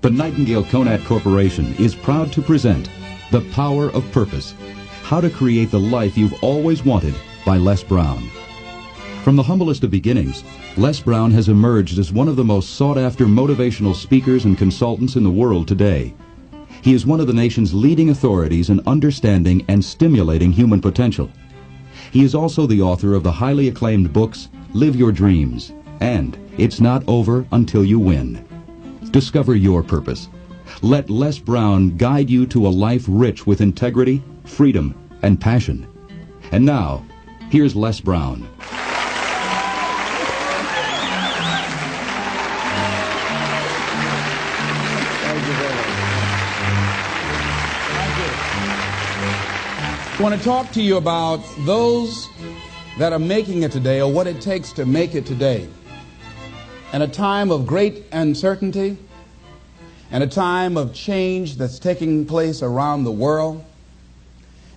The Nightingale Conant Corporation is proud to present The Power of Purpose, How to Create the Life You've Always Wanted by Les Brown. From the humblest of beginnings, Les Brown has emerged as one of the most sought-after motivational speakers and consultants in the world today. He is one of the nation's leading authorities in understanding and stimulating human potential. He is also the author of the highly acclaimed books Live Your Dreams and It's Not Over Until You Win. Discover your purpose. Let Les Brown guide you to a life rich with integrity, freedom, and passion. And now, here's Les Brown. I want to talk to you about those that are making it today, or what it takes to make it today. In a time of great uncertainty, and a time of change that's taking place around the world,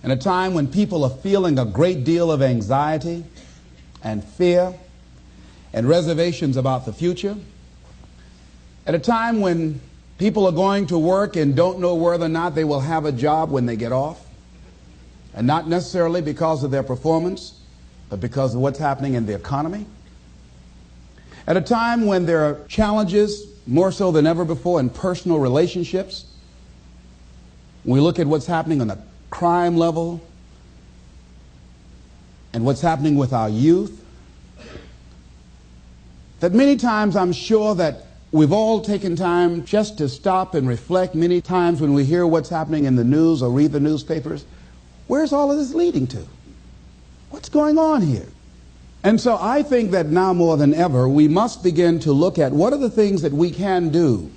and a time when people are feeling a great deal of anxiety and fear and reservations about the future, at a time when people are going to work and don't know whether or not they will have a job when they get off, and not necessarily because of their performance, but because of what's happening in the economy. At a time when there are challenges, more so than ever before, in personal relationships. We look at what's happening on the crime level and what's happening with our youth. That many times I'm sure that we've all taken time just to stop and reflect. Many times when we hear what's happening in the news or read the newspapers, where's all of this leading to? What's going on here? And so I think that now more than ever, we must begin to look at what are the things that we can do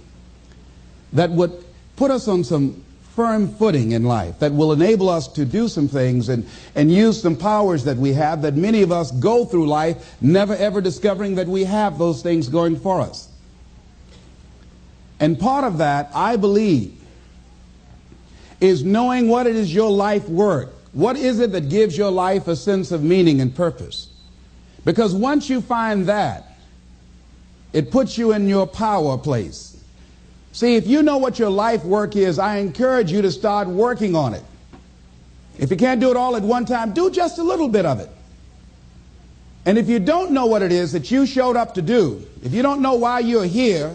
that would put us on some firm footing in life, that will enable us to do some things and use some powers that we have, that many of us go through life never ever discovering that we have those things going for us. And part of that, I believe, is knowing what it is your life work. What is it that gives your life a sense of meaning and purpose? Because once you find that, it puts you in your power place. See, if you know what your life work is, I encourage you to start working on it. If you can't do it all at one time, do just a little bit of it. And if you don't know what it is that you showed up to do, if you don't know why you're here,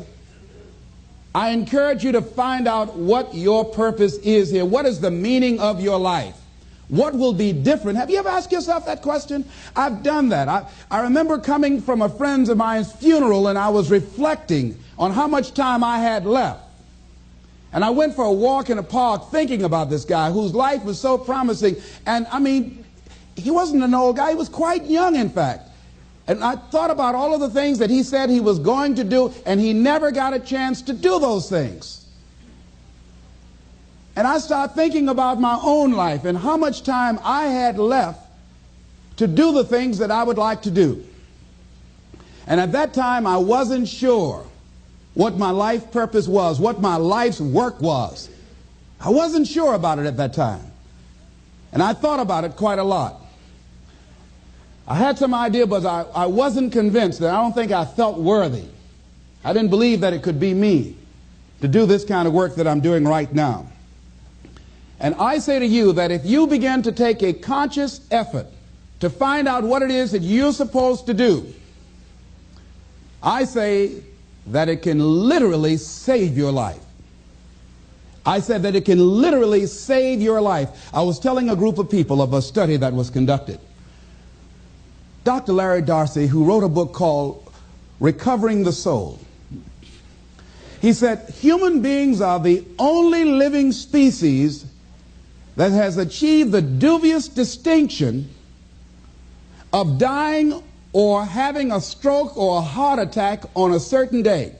I encourage you to find out what your purpose is here. What is the meaning of your life? What will be different? Have you ever asked yourself that question? I've done that. I remember coming from a friend of mine's funeral, and I was reflecting on how much time I had left. And I went for a walk in a park thinking about this guy whose life was so promising. And I mean, he wasn't an old guy. He was quite young, in fact. And I thought about all of the things that he said he was going to do, and he never got a chance to do those things. And I started thinking about my own life and how much time I had left to do the things that I would like to do. And at that time, I wasn't sure what my life purpose was, what my life's work was. I wasn't sure about it at that time. And I thought about it quite a lot. I had some idea, but I wasn't convinced, that I don't think I felt worthy. I didn't believe that it could be me to do this kind of work that I'm doing right now. And I say to you that if you begin to take a conscious effort to find out what it is that you're supposed to do, I say that it can literally save your life. I said that it can literally save your life. I was telling a group of people of a study that was conducted. Dr. Larry Darcy, who wrote a book called Recovering the Soul, he said, human beings are the only living species that has achieved the dubious distinction of dying or having a stroke or a heart attack on a certain day.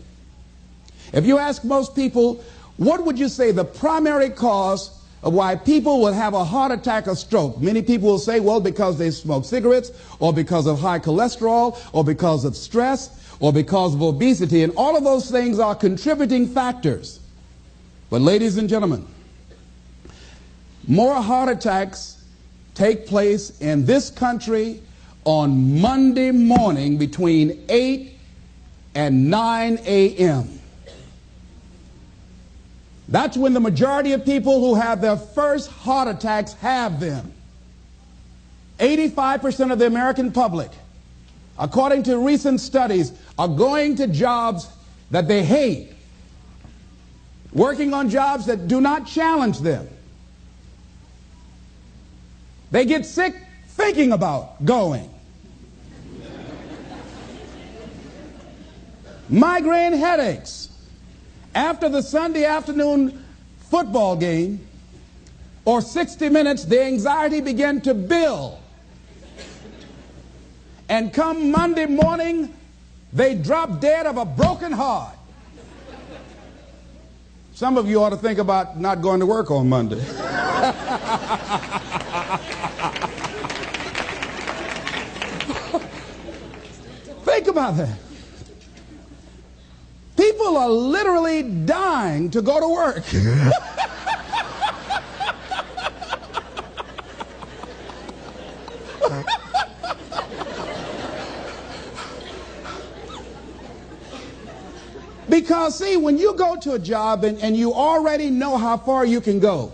If you ask most people, what would you say the primary cause of why people will have a heart attack or stroke? Many people will say, well, because they smoke cigarettes, or because of high cholesterol, or because of stress, or because of obesity, and all of those things are contributing factors. But ladies and gentlemen, more heart attacks take place in this country on Monday morning between 8 and 9 a.m. That's when the majority of people who have their first heart attacks have them. 85% of the American public, according to recent studies, are going to jobs that they hate, working on jobs that do not challenge them. They get sick thinking about going. Migraine headaches after the Sunday afternoon football game or 60 Minutes, the anxiety began to build. And come Monday morning, they drop dead of a broken heart. Some of you ought to think about not going to work on Monday. Think about that. People are literally dying to go to work. Because, see, when you go to a job and you already know how far you can go,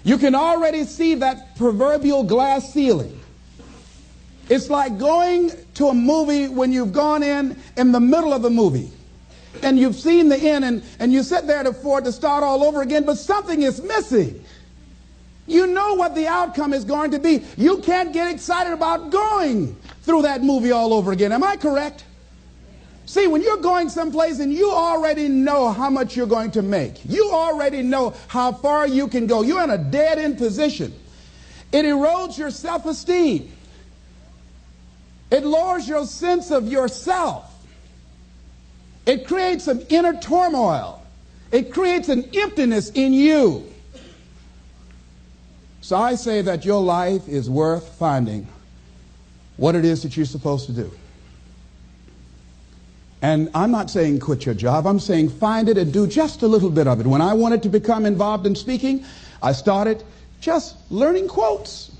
you can already see that proverbial glass ceiling. It's like going to a movie when you've gone in the middle of the movie and you've seen the end and you sit there for it to start all over again, but something is missing. You know what the outcome is going to be. You can't get excited about going through that movie all over again. Am I correct? See, when you're going someplace and you already know how much you're going to make, you already know how far you can go, you're in a dead-end position. It erodes your self-esteem. It lowers your sense of yourself. It creates an inner turmoil. It creates an emptiness in you. So I say that your life is worth finding what it is that you're supposed to do. And I'm not saying quit your job. I'm saying find it and do just a little bit of it. When I wanted to become involved in speaking, I started just learning quotes,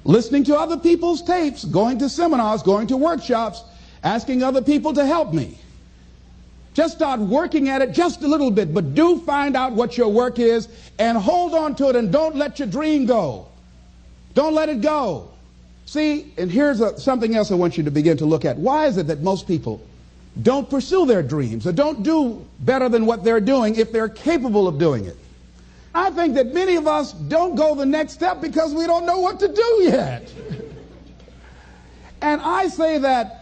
listening to other people's tapes, going to seminars, going to workshops, asking other people to help me. Just start working at it just a little bit, but do find out what your work is and hold on to it and don't let your dream go. Don't let it go. See, and here's something else I want you to begin to look at. Why is it that most people don't pursue their dreams or don't do better than what they're doing if they're capable of doing it? I think that many of us don't go the next step because we don't know what to do yet. And I say that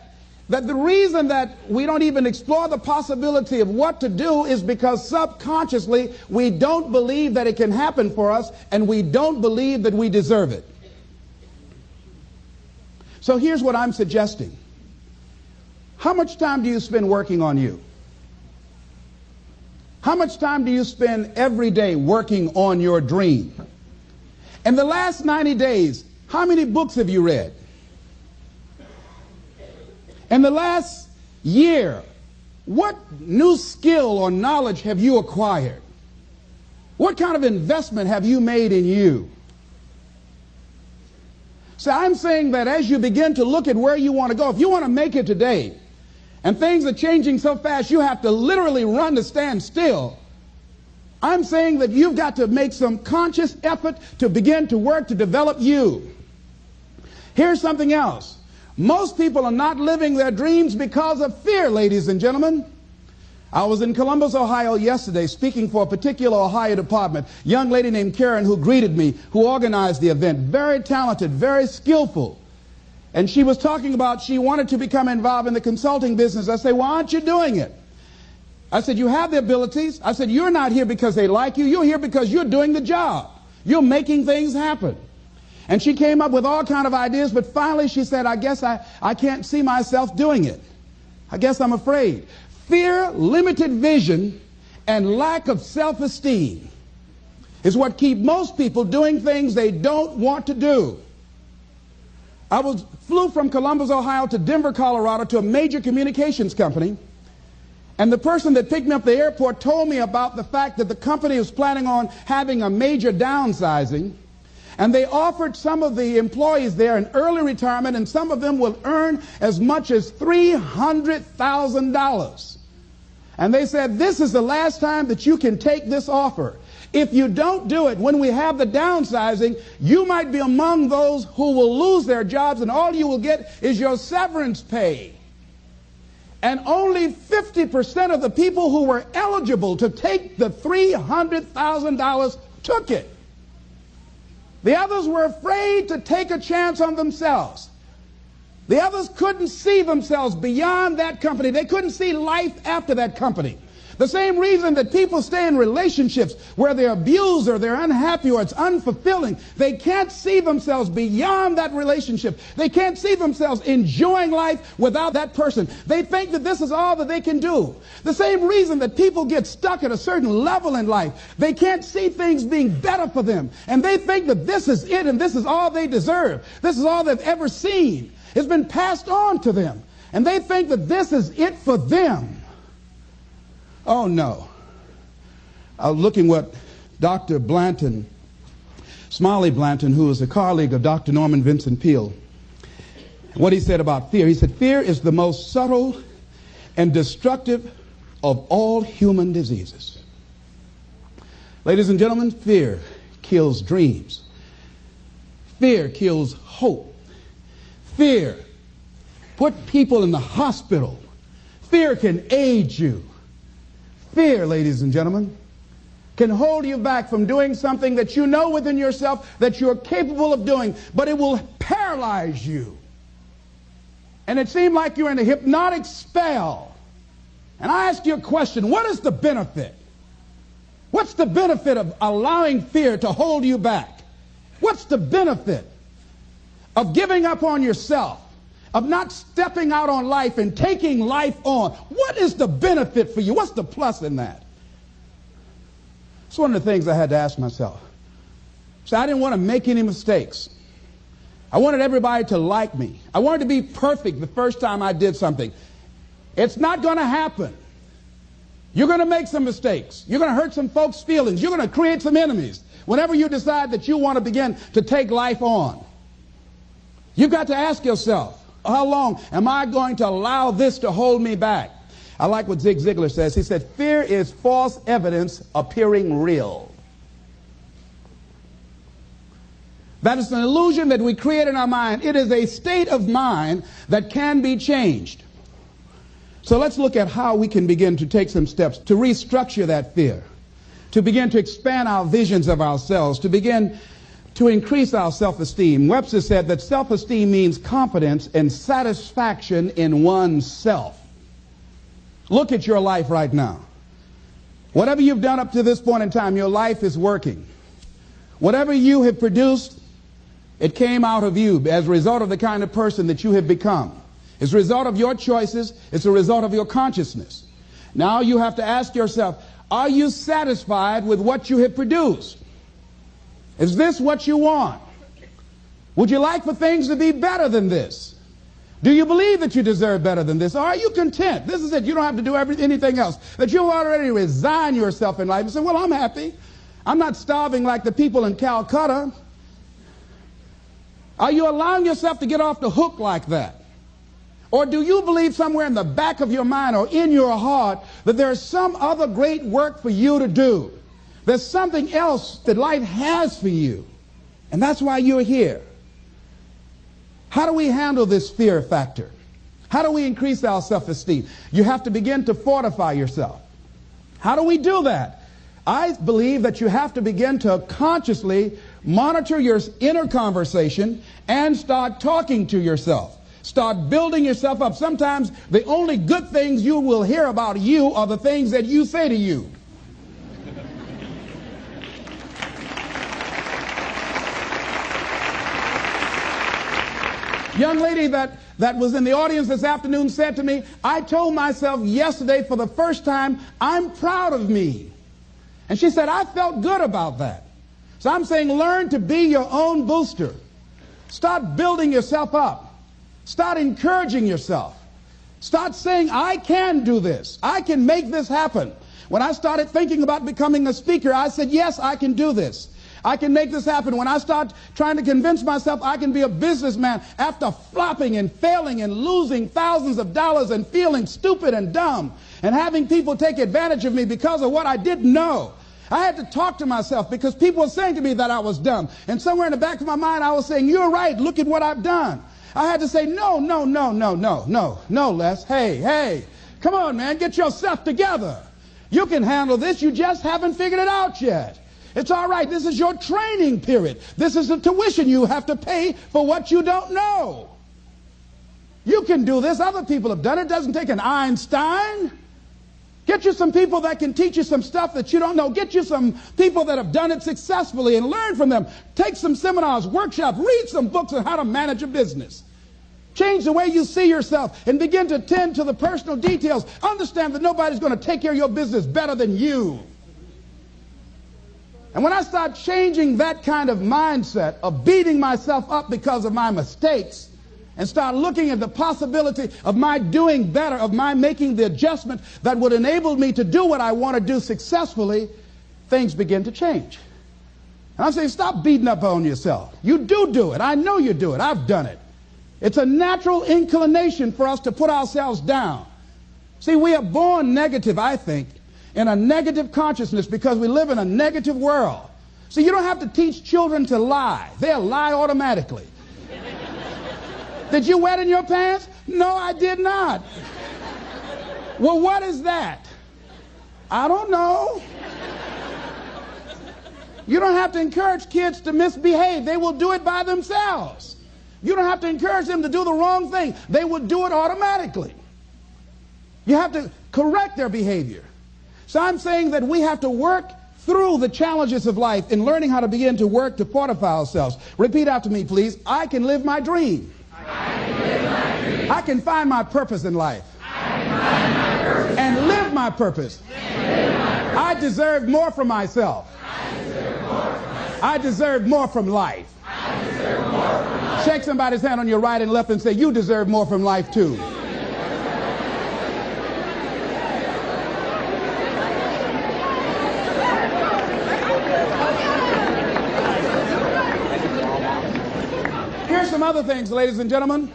the reason that we don't even explore the possibility of what to do is because subconsciously we don't believe that it can happen for us and we don't believe that we deserve it. So here's what I'm suggesting. How much time do you spend working on you? How much time do you spend every day working on your dream? In the last 90 days, how many books have you read? In the last year, what new skill or knowledge have you acquired? What kind of investment have you made in you? So I'm saying that as you begin to look at where you want to go, if you want to make it today, and things are changing so fast you have to literally run to stand still, I'm saying that you've got to make some conscious effort to begin to work to develop you. Here's something else. Most people are not living their dreams because of fear, ladies and gentlemen. I was in Columbus, Ohio yesterday speaking for a particular Ohio department. A young lady named Karen who greeted me, who organized the event. Very talented, very skillful. And she was talking about she wanted to become involved in the consulting business. I said, why aren't you doing it? I said, you have the abilities. I said, you're not here because they like you. You're here because you're doing the job. You're making things happen. And she came up with all kind of ideas, but finally she said, I guess I can't see myself doing it. I guess I'm afraid. Fear, limited vision, and lack of self-esteem is what keep most people doing things they don't want to do. I flew from Columbus, Ohio to Denver, Colorado to a major communications company, and the person that picked me up at the airport told me about the fact that the company was planning on having a major downsizing, and they offered some of the employees there an early retirement, and some of them will earn as much as $300,000. And they said, this is the last time that you can take this offer. If you don't do it, when we have the downsizing, you might be among those who will lose their jobs, and all you will get is your severance pay. And only 50% of the people who were eligible to take the $300,000 took it. The others were afraid to take a chance on themselves. The others couldn't see themselves beyond that company. They couldn't see life after that company. The same reason that people stay in relationships where they're abused or they're unhappy or it's unfulfilling. They can't see themselves beyond that relationship. They can't see themselves enjoying life without that person. They think that this is all that they can do. The same reason that people get stuck at a certain level in life. They can't see things being better for them. And they think that this is it and this is all they deserve. This is all they've ever seen. It's been passed on to them. And they think that this is it for them. Oh, no. I was looking what Dr. Blanton, Smiley Blanton, who is a colleague of Dr. Norman Vincent Peale, what he said about fear. He said, fear is the most subtle and destructive of all human diseases. Ladies and gentlemen, fear kills dreams. Fear kills hope. Fear put people in the hospital. Fear can age you. Fear, ladies and gentlemen, can hold you back from doing something that you know within yourself that you're capable of doing, but it will paralyze you. And it seemed like you're in a hypnotic spell. And I ask you a question, what is the benefit? What's the benefit of allowing fear to hold you back? What's the benefit of giving up on yourself? Of not stepping out on life and taking life on? What is the benefit for you? What's the plus in that? It's one of the things I had to ask myself. So I didn't want to make any mistakes. I wanted everybody to like me. I wanted to be perfect the first time I did something. It's not going to happen. You're going to make some mistakes. You're going to hurt some folks' feelings. You're going to create some enemies whenever you decide that you want to begin to take life on. You've got to ask yourself, how long am I going to allow this to hold me back? I like what Zig Ziglar says. He said, fear is false evidence appearing real. That is an illusion that we create in our mind. It is a state of mind that can be changed. So let's look at how we can begin to take some steps to restructure that fear, to begin to expand our visions of ourselves, to begin to increase our self-esteem. Webster said that self-esteem means confidence and satisfaction in oneself. Look at your life right now. Whatever you've done up to this point in time, your life is working. Whatever you have produced, it came out of you as a result of the kind of person that you have become. It's a result of your choices. It's a result of your consciousness. Now you have to ask yourself, are you satisfied with what you have produced? Is this what you want? Would you like for things to be better than this? Do you believe that you deserve better than this? Or are you content? This is it. You don't have to do anything else. That you've already resigned yourself in life and say, well, I'm happy. I'm not starving like the people in Calcutta. Are you allowing yourself to get off the hook like that? Or do you believe somewhere in the back of your mind or in your heart that there's some other great work for you to do? There's something else that life has for you. And that's why you're here. How do we handle this fear factor? How do we increase our self-esteem? You have to begin to fortify yourself. How do we do that? I believe that you have to begin to consciously monitor your inner conversation and start talking to yourself. Start building yourself up. Sometimes the only good things you will hear about you are the things that you say to you. Young lady that was in the audience this afternoon said to me, I told myself yesterday for the first time, I'm proud of me. And she said, I felt good about that. So I'm saying learn to be your own booster. Start building yourself up. Start encouraging yourself. Start saying, I can do this. I can make this happen. When I started thinking about becoming a speaker, I said, yes, I can do this. I can make this happen. When I start trying to convince myself I can be a businessman after flopping and failing and losing thousands of dollars and feeling stupid and dumb and having people take advantage of me because of what I didn't know. I had to talk to myself because people were saying to me that I was dumb. And somewhere in the back of my mind, I was saying, you're right. Look at what I've done. I had to say, no, Les. Hey, come on, man. Get yourself together. You can handle this. You just haven't figured it out yet. It's all right. This is your training period. This is the tuition you have to pay for what you don't know. You can do this. Other people have done it. It doesn't take an Einstein. Get you some people that can teach you some stuff that you don't know. Get you some people that have done it successfully and learn from them. Take some seminars, workshops, read some books on how to manage a business. Change the way you see yourself and begin to tend to the personal details. Understand that nobody's going to take care of your business better than you. And when I start changing that kind of mindset of beating myself up because of my mistakes, and start looking at the possibility of my doing better, of my making the adjustment that would enable me to do what I want to do successfully, things begin to change. And I'm saying, stop beating up on yourself. You do it. I know you do it. I've done it. It's a natural inclination for us to put ourselves down. See, we are born negative, I think, in a negative consciousness because we live in a negative world. See, you don't have to teach children to lie. They'll lie automatically. Did you wet in your pants? No, I did not. Well, what is that? I don't know. You don't have to encourage kids to misbehave. They will do it by themselves. You don't have to encourage them to do the wrong thing. They will do it automatically. You have to correct their behavior. So I'm saying that we have to work through the challenges of life in learning how to begin to work to fortify ourselves. Repeat after me, please. I can live my dream. I can find my purpose in life and live my purpose. I deserve more from myself. I deserve more from life. Shake somebody's hand on your right and left and say, you deserve more from life too. Here's some other things, ladies and gentlemen.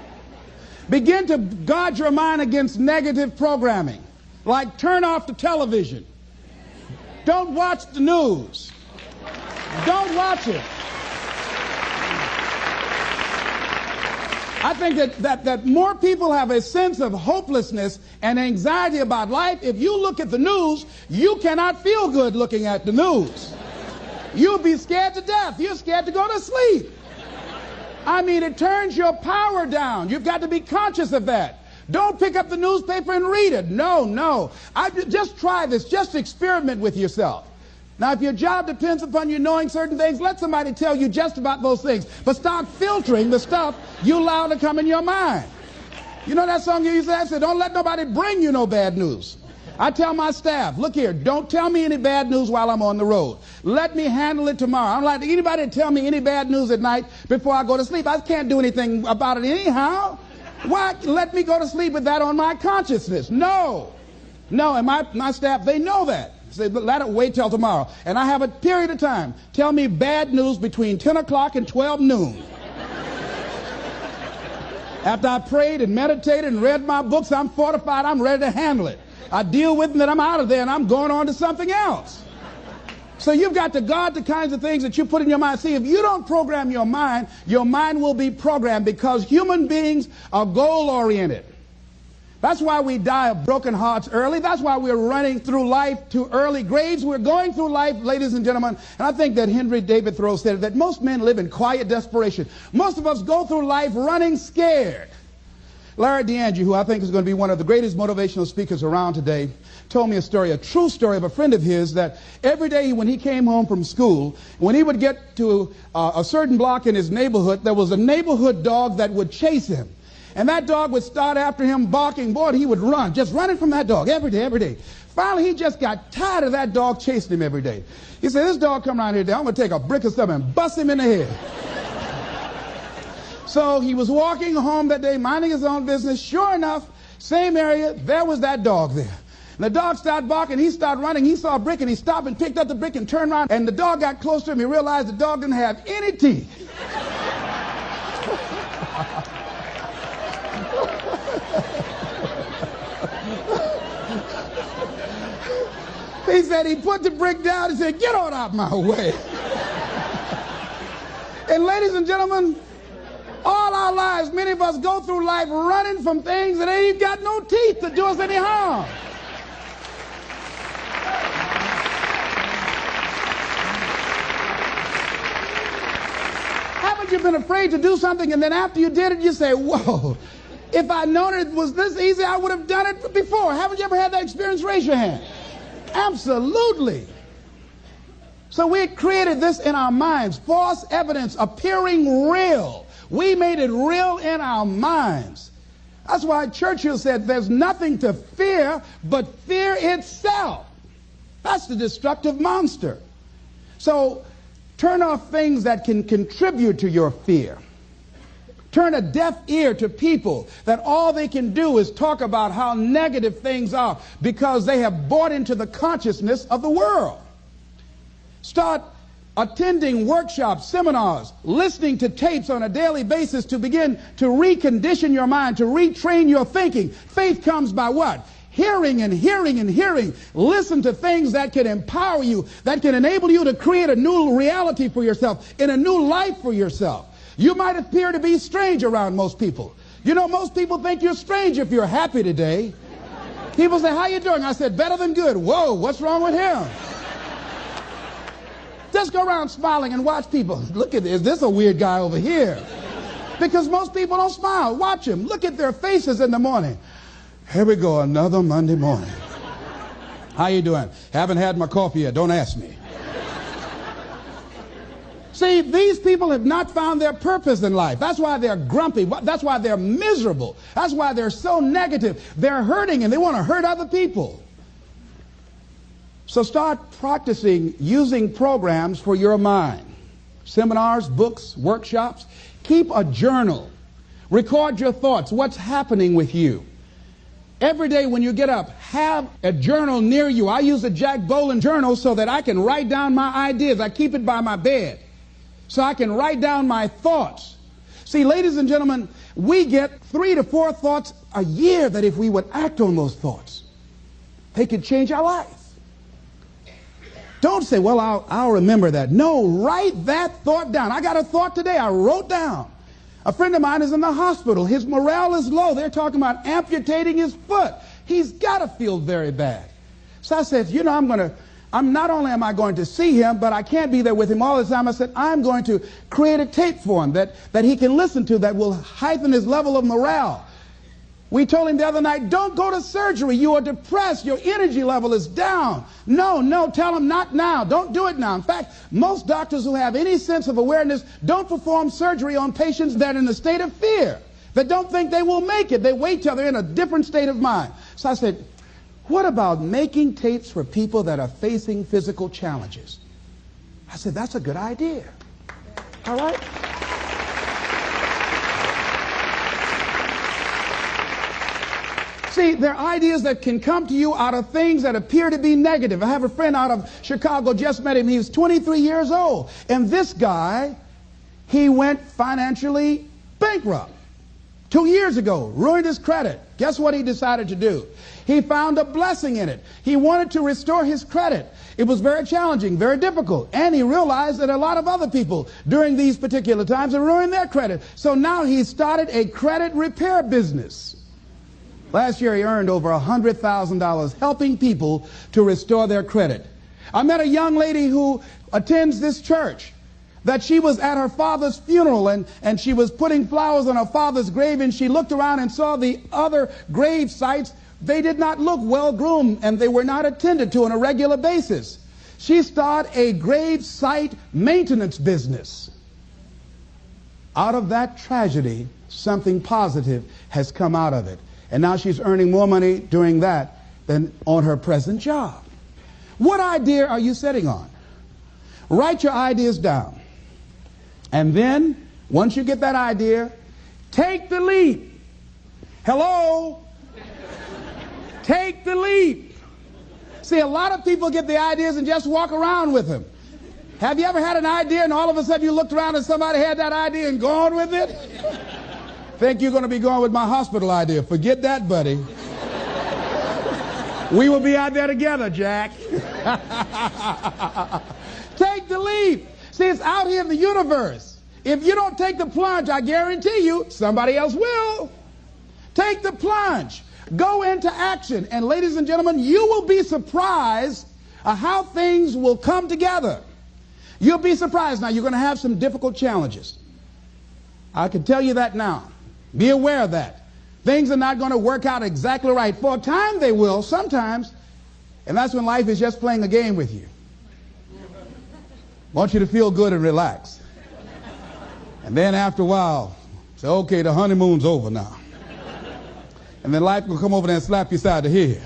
Begin to guard your mind against negative programming, like turn off the television. Don't watch the news. Don't watch it. I think that more people have a sense of hopelessness and anxiety about life. If you look at the news, you cannot feel good looking at the news. You'll be scared to death. You're scared to go to sleep. I mean, it turns your power down. You've got to be conscious of that. Don't pick up the newspaper and read it. No. Just try this. Just experiment with yourself. Now, if your job depends upon you knowing certain things, let somebody tell you just about those things. But start filtering the stuff you allow to come in your mind. You know that song you used to have? Don't let nobody bring you no bad news. I tell my staff, look here, don't tell me any bad news while I'm on the road. Let me handle it tomorrow. I don't like anybody to tell me any bad news at night before I go to sleep. I can't do anything about it anyhow. Why let me go to sleep with that on my consciousness? No, and my staff, they know that. Say, let it wait till tomorrow. And I have a period of time. Tell me bad news between 10 o'clock and 12 noon. After I prayed and meditated and read my books, I'm fortified, I'm ready to handle it. I deal with them, then I'm out of there, and I'm going on to something else. So you've got to guard the kinds of things that you put in your mind. See, if you don't program your mind will be programmed because human beings are goal-oriented. That's why we die of broken hearts early. That's why we're running through life to early graves. We're going through life, ladies and gentlemen, and I think that Henry David Thoreau said that most men live in quiet desperation. Most of us go through life running scared. Larry DeAndre, who I think is going to be one of the greatest motivational speakers around today, told me a true story of a friend of his that every day when he came home from school, when he would get to a certain block in his neighborhood, there was a neighborhood dog that would chase him. And that dog would start after him barking. Boy, he would run, just running from that dog every day. Finally, he just got tired of that dog chasing him every day. He said, this dog come around here today, I'm going to take a brick or something and bust him in the head. So he was walking home that day, minding his own business. Sure enough, same area, there was that dog there. The dog started barking. He started running. He saw a brick, and he stopped and picked up the brick and turned around. And the dog got close to him. He realized the dog didn't have any teeth. He said he put the brick down and said, "Get on out my way." And ladies and gentlemen, all our lives, many of us go through life running from things that ain't got no teeth to do us any harm. Haven't you been afraid to do something, and then after you did it, you say, "Whoa, if I'd known it was this easy, I would have done it before"? Haven't you ever had that experience? Raise your hand. Absolutely. So we created this in our minds, false evidence appearing real. We made it real in our minds. That's why Churchill said there's nothing to fear but fear itself. That's the destructive monster. So turn off things that can contribute to your fear. Turn a deaf ear to people that all they can do is talk about how negative things are because they have bought into the consciousness of the world. Start attending workshops, seminars, listening to tapes on a daily basis to begin to recondition your mind, to retrain your thinking. Faith comes by what? Hearing and hearing and hearing. Listen to things that can empower you, that can enable you to create a new reality for yourself, in a new life for yourself. You might appear to be strange around most people. You know, most people think you're strange if you're happy today. People say, "How you doing?" I said, "Better than good." Whoa, what's wrong with him? Just go around smiling and watch people. Look at this. Is this a weird guy over here? Because most people don't smile. Watch them. Look at their faces in the morning. Here we go, another Monday morning. How you doing? Haven't had my coffee yet. Don't ask me. See, these people have not found their purpose in life. That's why they're grumpy. That's why they're miserable. That's why they're so negative. They're hurting and they want to hurt other people. So start practicing using programs for your mind. Seminars, books, workshops. Keep a journal. Record your thoughts. What's happening with you? Every day when you get up, have a journal near you. I use a Jack Boland journal so that I can write down my ideas. I keep it by my bed so I can write down my thoughts. See, ladies and gentlemen, we get 3 to 4 thoughts a year that if we would act on those thoughts, they could change our life. Don't say, "Well, I'll remember that." No, write that thought down. I got a thought today I wrote down. A friend of mine is in the hospital. His morale is low. They're talking about amputating his foot. He's got to feel very bad. So I said, you know, not only am I going to see him, but I can't be there with him all the time. I said, I'm going to create a tape for him that he can listen to that will heighten his level of morale. We told him the other night, don't go to surgery. You are depressed. Your energy level is down. No, tell him not now. Don't do it now. In fact, most doctors who have any sense of awareness don't perform surgery on patients that are in a state of fear, that don't think they will make it. They wait till they're in a different state of mind. So I said, what about making tapes for people that are facing physical challenges? I said, that's a good idea. All right? See, there are ideas that can come to you out of things that appear to be negative. I have a friend out of Chicago, just met him. He was 23 years old. And this guy, he went financially bankrupt 2 years ago, ruined his credit. Guess what he decided to do? He found a blessing in it. He wanted to restore his credit. It was very challenging, very difficult. And he realized that a lot of other people during these particular times have ruined their credit. So now he started a credit repair business. Last year he earned over $100,000 helping people to restore their credit. I met a young lady who attends this church, that she was at her father's funeral and she was putting flowers on her father's grave, and she looked around and saw the other grave sites. They did not look well groomed and they were not attended to on a regular basis. She started a grave site maintenance business. Out of that tragedy, something positive has come out of it. And now she's earning more money doing that than on her present job. What idea are you sitting on? Write your ideas down. And then, once you get that idea, take the leap. Hello? Take the leap. See, a lot of people get the ideas and just walk around with them. Have you ever had an idea and all of a sudden you looked around and somebody had that idea and gone with it? Think you're going to be going with my hospital idea. Forget that, buddy. We will be out there together, Jack. Take the leap. See, it's out here in the universe. If you don't take the plunge, I guarantee you, somebody else will. Take the plunge. Go into action. And ladies and gentlemen, you will be surprised at how things will come together. You'll be surprised. Now, you're going to have some difficult challenges. I can tell you that now. Be aware of that. Things are not going to work out exactly right. For a time they will, sometimes. And that's when life is just playing a game with you. Want you to feel good and relax. And then after a while, say, okay, the honeymoon's over now. And then life will come over there and slap you side the head.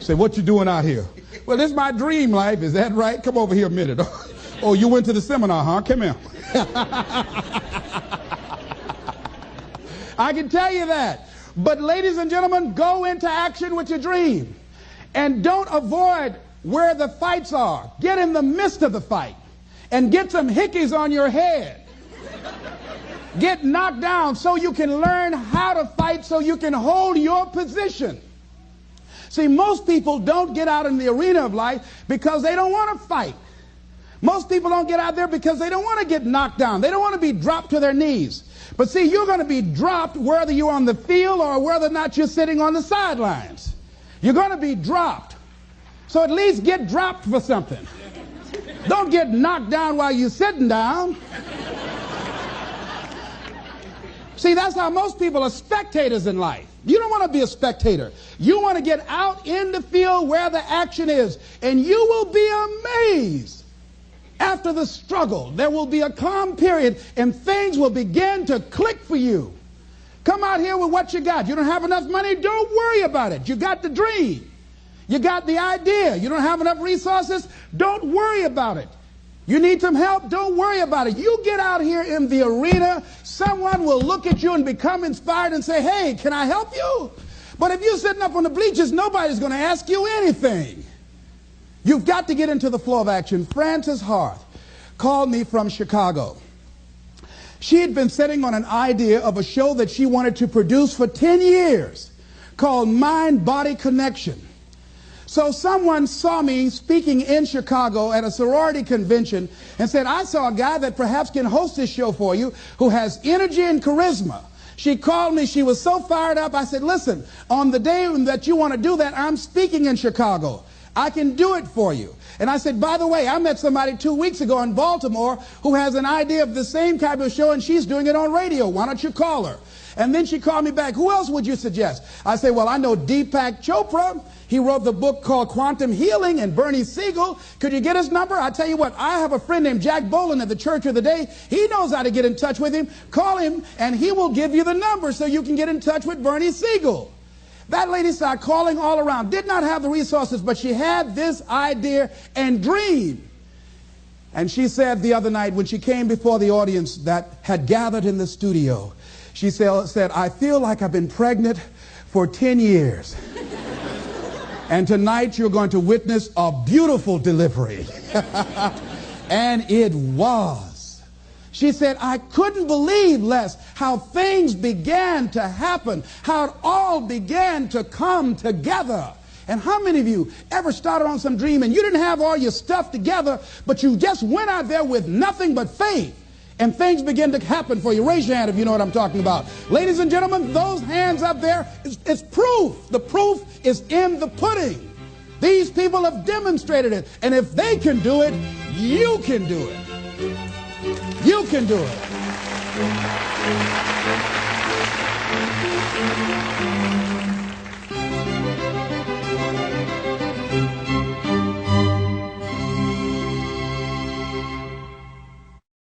Say, what you doing out here? Well, this is my dream life. Is that right? Come over here a minute. Oh, you went to the seminar, huh? Come here. I can tell you that. But ladies and gentlemen, go into action with your dream. And don't avoid where the fights are. Get in the midst of the fight. And get some hickeys on your head. Get knocked down so you can learn how to fight, so you can hold your position. See, most people don't get out in the arena of life because they don't want to fight. Most people don't get out there because they don't want to get knocked down. They don't want to be dropped to their knees. But see, you're going to be dropped whether you're on the field or whether or not you're sitting on the sidelines. You're going to be dropped. So at least get dropped for something. Don't get knocked down while you're sitting down. See, that's how most people are spectators in life. You don't want to be a spectator. You want to get out in the field where the action is. And you will be amazed. After the struggle, there will be a calm period and things will begin to click for you. Come out here with what you got. You don't have enough money? Don't worry about it. You got the dream. You got the idea. You don't have enough resources? Don't worry about it. You need some help? Don't worry about it. You get out here in the arena, someone will look at you and become inspired and say, hey, can I help you? But if you're sitting up on the bleachers, nobody's going to ask you anything. You've got to get into the flow of action. Frances Harth called me from Chicago. She had been sitting on an idea of a show that she wanted to produce for 10 years called Mind-Body Connection. So someone saw me speaking in Chicago at a sorority convention and said, I saw a guy that perhaps can host this show for you who has energy and charisma. She called me. She was so fired up. I said, listen, on the day that you want to do that, I'm speaking in Chicago. I can do it for you. And I said, by the way, I met somebody 2 weeks ago in Baltimore who has an idea of the same type of show, and she's doing it on radio. Why don't you call her? And then she called me back. Who else would you suggest? I said, well, I know Deepak Chopra. He wrote the book called Quantum Healing, and Bernie Siegel. Could you get his number? I tell you what, I have a friend named Jack Boland at the Church of the Day. He knows how to get in touch with him. Call him, and he will give you the number so you can get in touch with Bernie Siegel. That lady started calling all around. Did not have the resources, but she had this idea and dream. And she said the other night when she came before the audience that had gathered in the studio, she said, I feel like I've been pregnant for 10 years. And tonight you're going to witness a beautiful delivery. And it was. She said, I couldn't believe, Les, how things began to happen, how it all began to come together. And how many of you ever started on some dream and you didn't have all your stuff together, but you just went out there with nothing but faith, and things begin to happen for you? Raise your hand if you know what I'm talking about. Ladies and gentlemen, those hands up there, it's proof. The proof is in the pudding. These people have demonstrated it. And if they can do it, you can do it. You can do it.